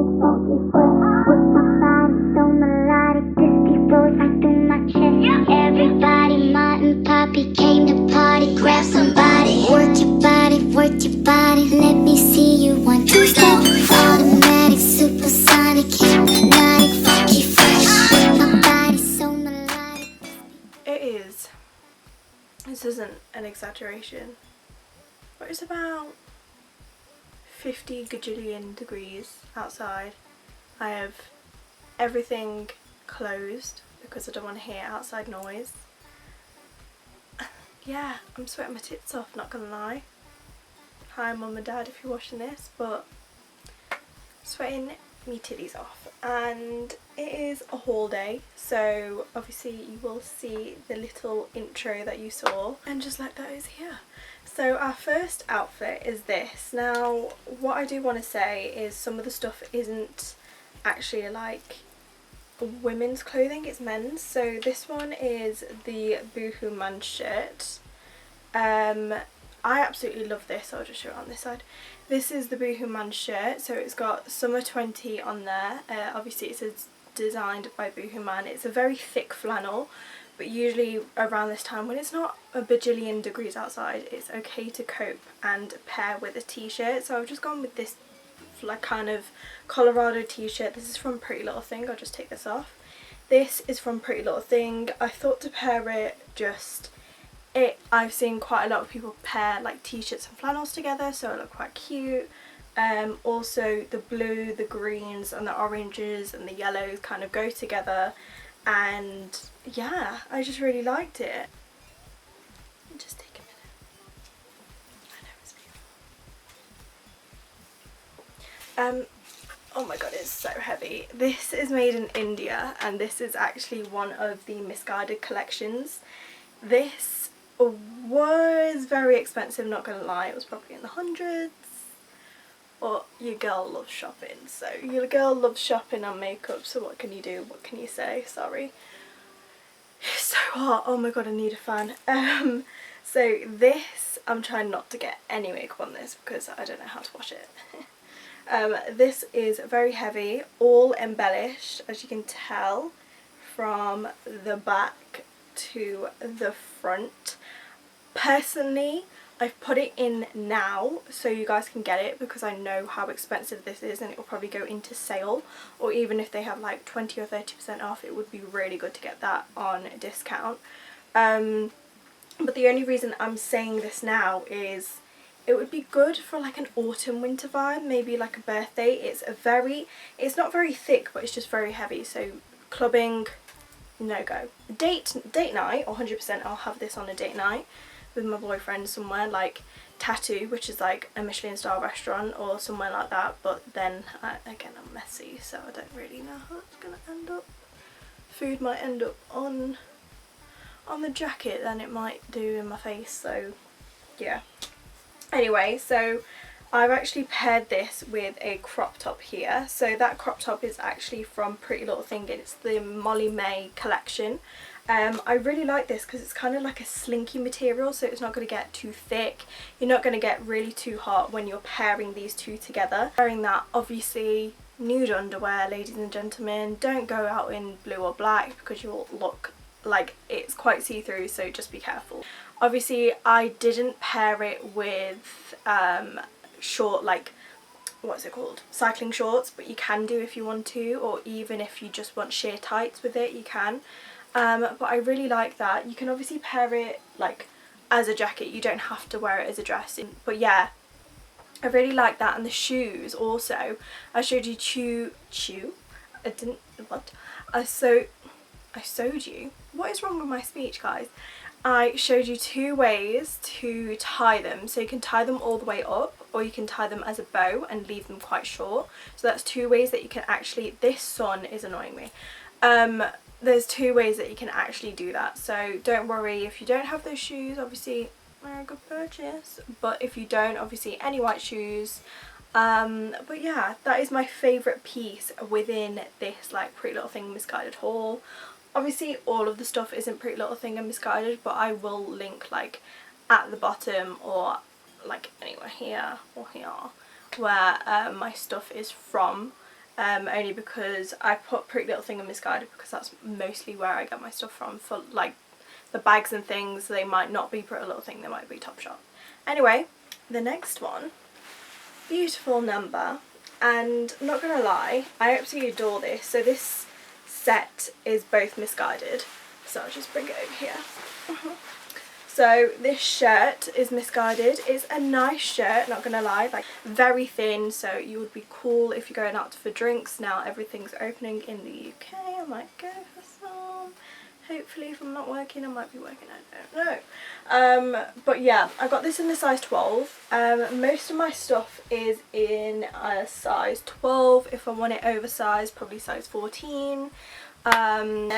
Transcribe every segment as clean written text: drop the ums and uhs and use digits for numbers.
Everybody, Martin, Poppy came to party. Grab somebody, work your body. Let me see you 1, 2 step. Automatic, supersonic, hypnotic, funky fresh. My body's so melodic. It is. This isn't an exaggeration, but it's about 50 gajillion degrees outside. I have everything closed because I don't want to hear outside noise. Yeah, I'm sweating my tits off, not gonna lie. Hi mum and dad if you're watching this, but sweating me titties off. And it is a haul day, so obviously you will see the little intro that you saw, and just like that is here. So our first outfit is this. Now what I do want to say is some of the stuff isn't actually like women's clothing, it's men's. So this one is the Boohoo Man shirt. I absolutely love this. I'll just show it on this side. This is the Boohoo Man shirt, so it's got summer 20 on there. Obviously it says designed by Boohoo Man. It's a very thick flannel, but usually around this time when it's not a bajillion degrees outside, it's okay to cope and pair with a t-shirt. So I've just gone with this like kind of Colorado t-shirt. This is from Prettylittlething. I'll just take this off. This is from Prettylittlething. I thought to pair it I've seen quite a lot of people pair like t-shirts and flannels together, so it looked quite cute. Also the blue, the greens and the oranges and the yellows kind of go together, and yeah, I just really liked it. Just take a minute. I know it's beautiful. Oh my god, it's so heavy. This is made in India, and this is actually one of the Missguided collections. This was very expensive, not gonna lie. It was probably in the hundreds, but your girl loves shopping, so your girl loves shopping and makeup, so what can you do, what can you say? Sorry, it's so hot. Oh my god, I need a fan. So this, I'm trying not to get any makeup on this because I don't know how to wash it. This is very heavy, all embellished, as you can tell, from the back to the front. Personally, I've put it in now so you guys can get it, because I know how expensive this is and it will probably go into sale, or even if they have like 20 or 30% off, it would be really good to get that on discount. But the only reason I'm saying this now is it would be good for like an autumn winter vibe, maybe like a birthday. It's not very thick, but it's just very heavy, so clubbing, no go. Date night, 100% I'll have this on a date night with my boyfriend somewhere, like Tattoo, which is like a Michelin star restaurant, or somewhere like that. But then again, I'm messy, so I don't really know how it's gonna end up. Food might end up on the jacket than it might do in my face, so yeah. Anyway, so I've actually paired this with a crop top here. So that crop top is actually from Prettylittlething. It's the Molly May collection. I really like this because it's kind of like a slinky material, so it's not going to get too thick. You're not going to get really too hot when you're pairing these two together. Wearing that, obviously, nude underwear, ladies and gentlemen. Don't go out in blue or black because you'll look like it's quite see-through, so just be careful. Obviously, I didn't pair it with short, like, what's it called, cycling shorts, but you can do if you want to, or even if you just want sheer tights with it, you can. But I really like that. You can obviously pair it like as a jacket, you don't have to wear it as a dress, but yeah, I really like that. And the shoes also, I showed you I showed you, what is wrong with my speech, guys? I showed you 2 ways to tie them. So you can tie them all the way up, or you can tie them as a bow and leave them quite short. So that's 2 ways that you can actually, this sun is annoying me. There's 2 ways that you can actually do that. So don't worry if you don't have those shoes, obviously they're a good purchase. But if you don't, obviously any white shoes. But yeah, that is my favourite piece within this like Prettylittlething Missguided haul. Obviously all of the stuff isn't Prettylittlething and Missguided, but I will link like at the bottom, or like anywhere here or here, where my stuff is from. only because I put Pretty Little Thing and Missguided because that's mostly where I get my stuff from. For like the bags and things, they might not be Pretty Little Thing, they might be Topshop. Anyway, the next one, beautiful number, and I'm not gonna lie, I absolutely adore this. So this set is both Missguided, so I'll just bring it over here. So this shirt is Missguided. It's a nice shirt, not gonna lie, like very thin, so you would be cool if you're going out for drinks. Now everything's opening in the UK, I might go for some. Hopefully if I'm not working, I might be working, I don't know. But yeah, I got this in the size 12. Most of my stuff is in a size 12. If I want it oversized, probably size 14. And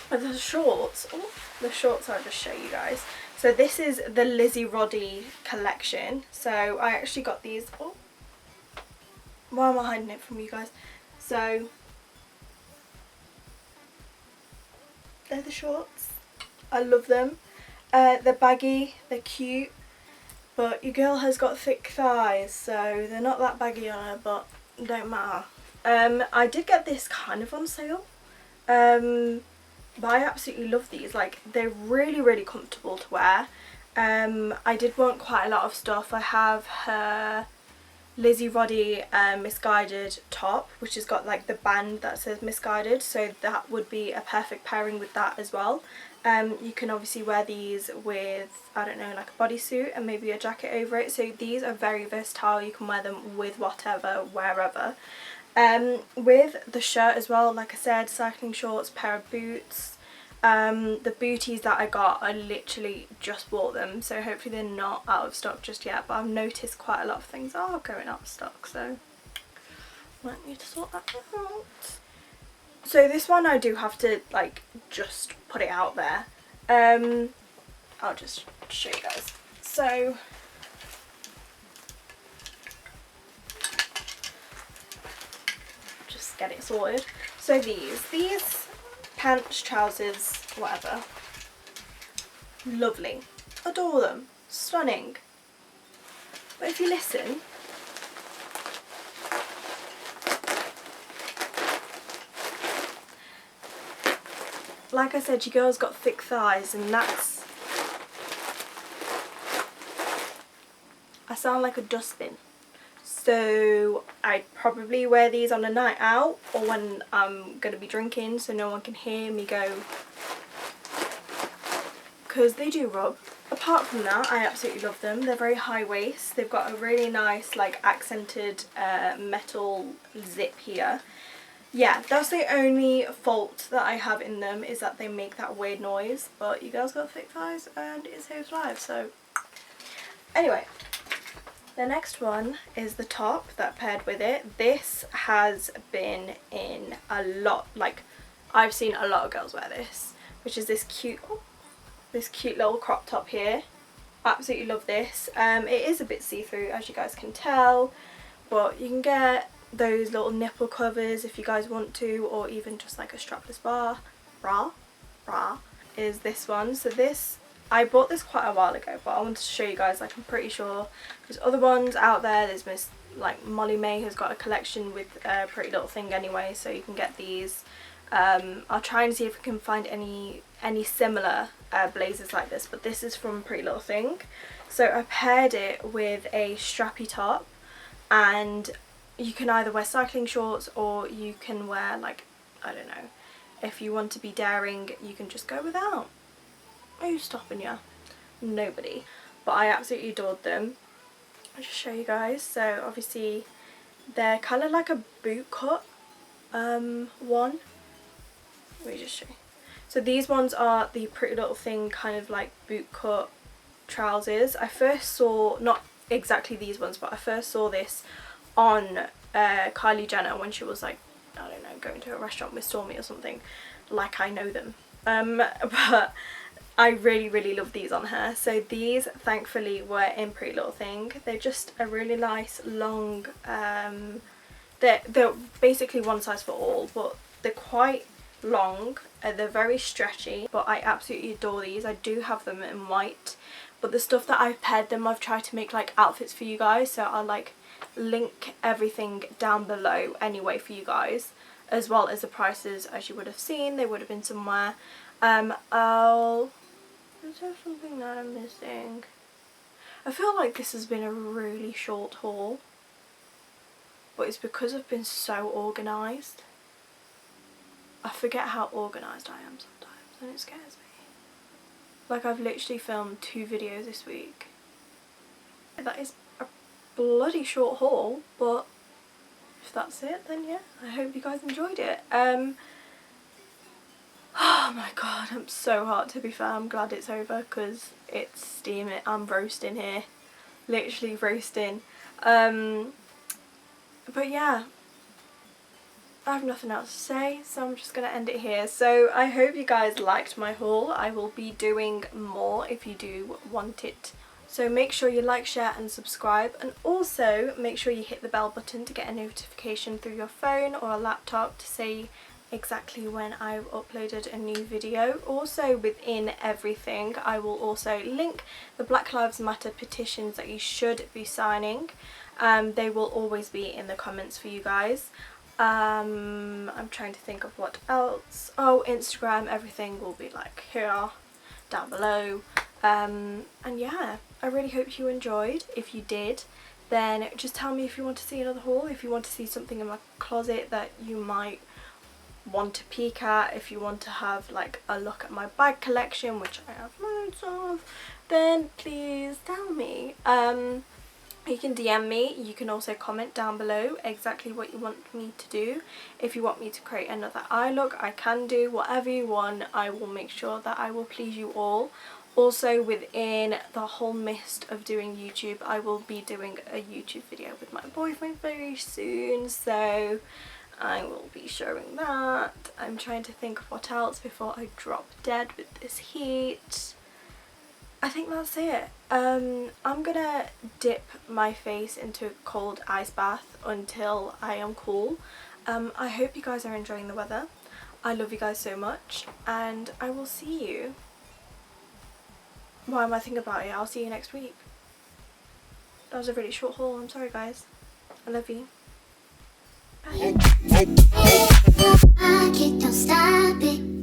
the shorts, oh, the shorts I'll just show you guys. So this is the Lizzie Roddy collection. So I actually got these, oh, why am I hiding it from you guys? So they're the shorts. I love them. They're baggy, they're cute, but your girl has got thick thighs, so they're not that baggy on her, but it don't matter. I did get this kind of on sale, but I absolutely love these. Like, they're really, really comfortable to wear. I did want quite a lot of stuff. I have her Lizzie Roddy Missguided top, which has got like the band that says Missguided, so that would be a perfect pairing with that as well. You can obviously wear these with, I don't know, like a bodysuit and maybe a jacket over it, so these are very versatile. You can wear them with whatever, wherever. With the shirt as well, like I said, cycling shorts, pair of boots. The booties that I got, I literally just bought them, so hopefully they're not out of stock just yet, but I've noticed quite a lot of things are going out of stock, so might need to sort that out. So this one I do have to like just put it out there. I'll just show you guys. So just get it sorted. So these pants, trousers, whatever, lovely, adore them, stunning. But if you listen, like I said, your girl's got thick thighs, and that's, I sound like a dustbin. So I'd probably wear these on a night out or when I'm going to be drinking so no one can hear me go, because they do rub. Apart from that, I absolutely love them. They're very high waist. They've got a really nice like accented metal zip here. Yeah, that's the only fault that I have in them, is that they make that weird noise, but you girls got thick thighs and it saves lives. So anyway, the next one is the top that paired with it. This has been in a lot, like I've seen a lot of girls wear this, which is this cute, oh, this cute little crop top here. Absolutely love this. It is a bit see-through, as you guys can tell, but you can get those little nipple covers if you guys want to, or even just like a strapless bra is this one. So this, I bought this quite a while ago, but I wanted to show you guys, like I'm pretty sure there's other ones out there. There's like Molly May has got a collection with Pretty Little Thing anyway, so you can get these. I'll try and see if I can find any similar blazers like this, but this is from Pretty Little Thing. So I paired it with a strappy top, and you can either wear cycling shorts or you can wear, like, I don't know, if you want to be daring you can just go without. Who's stopping you? Nobody. But I absolutely adored them. I'll just show you guys. So obviously they're kind of like a boot cut one. Let me just show you. So these ones are the Pretty Little Thing kind of like boot cut trousers. I first saw, not exactly these ones, but I first saw this on Kylie Jenner when she was like, I don't know, going to a restaurant with Stormy or something, like I know them. But I really love these on her. So these thankfully were in Pretty Little Thing. They're just a really nice long, they're basically one size for all, but they're quite long, they're very stretchy, but I absolutely adore these. I do have them in white, but the stuff that I've paired them, I've tried to make like outfits for you guys, so I'll like link everything down below anyway for you guys, as well as the prices. As you would have seen, they would have been somewhere. Is there something that I'm missing? I feel like this has been a really short haul, but it's because I've been so organised. I forget how organised I am sometimes, and it scares me. Like, I've literally filmed 2 videos this week. That is a bloody short haul, but if that's it, then yeah, I hope you guys enjoyed it. Oh my god, I'm so hot, to be fair. I'm glad it's over because it's steaming. I'm roasting here, literally roasting. But yeah, I have nothing else to say, so I'm just going to end it here. So I hope you guys liked my haul. I will be doing more if you do want it. So make sure you like, share and subscribe, and also make sure you hit the bell button to get a notification through your phone or a laptop to say exactly when I've uploaded a new video. Also, within everything I will also link the Black Lives Matter petitions that you should be signing. They will always be in the comments for you guys. I'm trying to think of what else. Oh, Instagram, everything will be like here down below. And yeah, I really hope you enjoyed. If you did, then just tell me if you want to see another haul, if you want to see something in my closet that you might want to peek at, if you want to have like a look at my bag collection, which I have loads of, then please tell me. You can DM me. You can also comment down below exactly what you want me to do. If you want me to create another eye look, I can do whatever you want. I will make sure that I will please you all. Also, within the whole mist of doing YouTube, I will be doing a YouTube video with my boyfriend very soon, so I will be showing that. I'm trying to think of what else before I drop dead with this heat. I think that's it. I'm gonna dip my face into a cold ice bath until I am cool. I hope you guys are enjoying the weather. I love you guys so much, and I will see you. Why am I thinking about it? I'll see you next week. That was a really short haul. I'm sorry guys. I love you. Bye. Don't stop it.